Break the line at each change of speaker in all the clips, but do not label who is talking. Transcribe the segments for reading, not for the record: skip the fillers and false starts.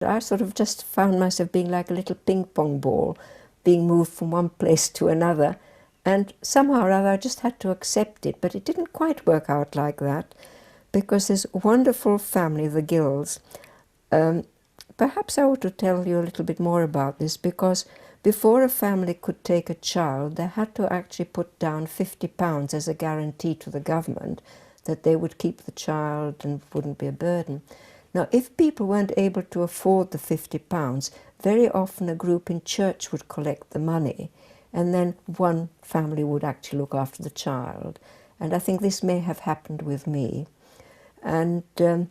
I sort of just found myself being like a little ping pong ball, being moved from one place to another. And somehow or other I just had to accept it, but it didn't quite work out like that, because this wonderful family, the Gills, perhaps I ought to tell you a little bit more about this, because before a family could take a child, they had to actually put down £50 as a guarantee to the government that they would keep the child and wouldn't be a burden. Now, if people weren't able to afford the £50, very often a group in church would collect the money, and then one family would actually look after the child. And I think this may have happened with me. And the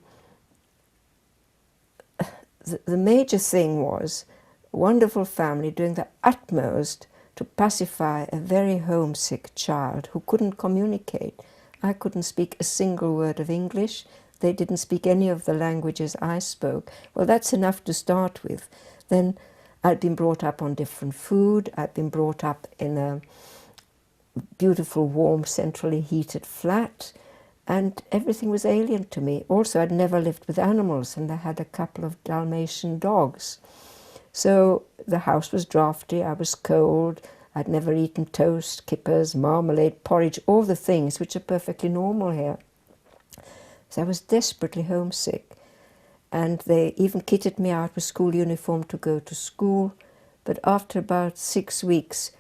major thing was a wonderful family doing the utmost to pacify a very homesick child who couldn't communicate. I couldn't speak a single word of English. They didn't speak any of the languages I spoke. Well, that's enough to start with. Then I'd been brought up on different food. I'd been brought up in a beautiful, warm, centrally heated flat, and everything was alien to me. Also, I'd never lived with animals, and I had a couple of Dalmatian dogs. So the house was drafty, I was cold, I'd never eaten toast, kippers, marmalade, porridge, all the things which are perfectly normal here. So I was desperately homesick, and they even kitted me out with school uniform to go to school. But after about 6 weeks,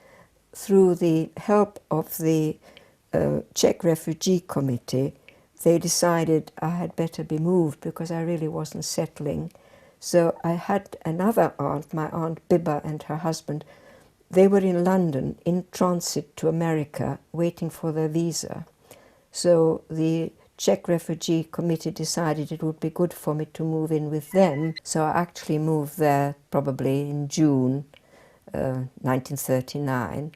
through the help of the Czech Refugee Committee, they decided I had better be moved because I really wasn't settling. So I had another aunt, my Aunt Bibba and her husband. They were in London in transit to America, waiting for their visa. So the Czech Refugee Committee decided it would be good for me to move in with them. So I actually moved there probably in June 1939.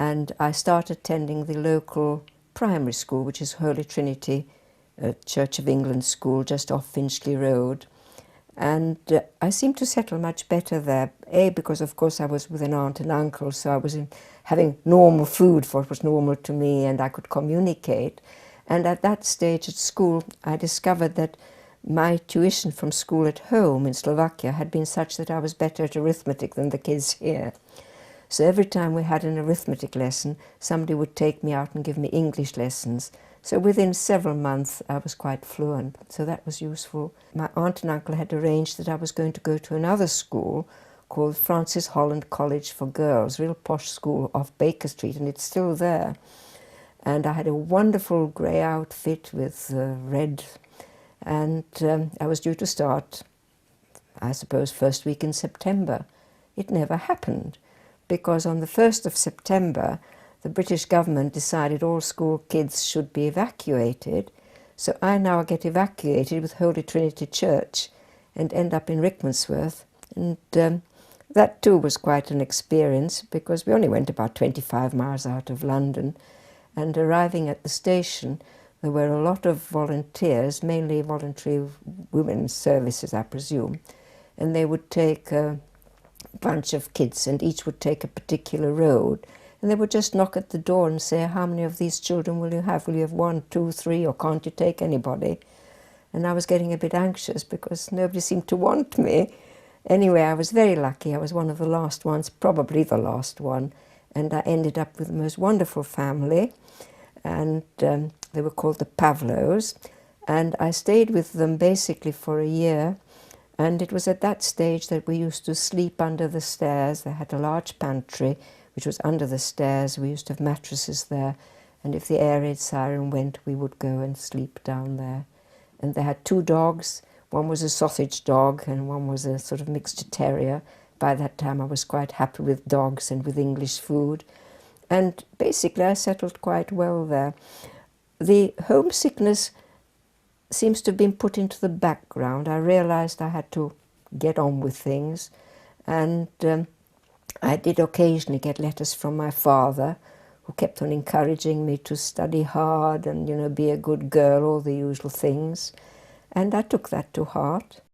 And I started attending the local primary school, which is Holy Trinity Church of England School, just off Finchley Road. And I seemed to settle much better there, A, because of course I was with an aunt and uncle, so I was having normal food for what was normal to me, and I could communicate. And at that stage at school, I discovered that my tuition from school at home in Slovakia had been such that I was better at arithmetic than the kids here. So every time we had an arithmetic lesson, somebody would take me out and give me English lessons. So within several months, I was quite fluent. So that was useful. My aunt and uncle had arranged that I was going to go to another school called Francis Holland College for Girls, real posh school off Baker Street, and it's still there. And I had a wonderful grey outfit with red, and I was due to start, I suppose, first week in September. It never happened, because on the 1st of September, the British government decided all school kids should be evacuated. So I now get evacuated with Holy Trinity Church and end up in Rickmansworth. And that too was quite an experience, because we only went about 25 miles out of London. And arriving at the station, there were a lot of volunteers, mainly voluntary women's services, I presume. And they would take a bunch of kids, and each would take a particular road. And they would just knock at the door and say, how many of these children will you have? Will you have 1, 2, 3, or can't you take anybody? And I was getting a bit anxious because nobody seemed to want me. Anyway, I was very lucky. I was one of the last ones, probably the last one. And I ended up with the most wonderful family. And they were called the Pavlos. And I stayed with them basically for a year. And it was at that stage that we used to sleep under the stairs. They had a large pantry, which was under the stairs. We used to have mattresses there. And if the air raid siren went, we would go and sleep down there. And they had 2 dogs. One was a sausage dog and one was a sort of mixture terrier. By that time I was quite happy with dogs and with English food. And basically I settled quite well there. The homesickness seems to have been put into the background. I realized I had to get on with things. And I did occasionally get letters from my father, who kept on encouraging me to study hard and, be a good girl, all the usual things. And I took that to heart.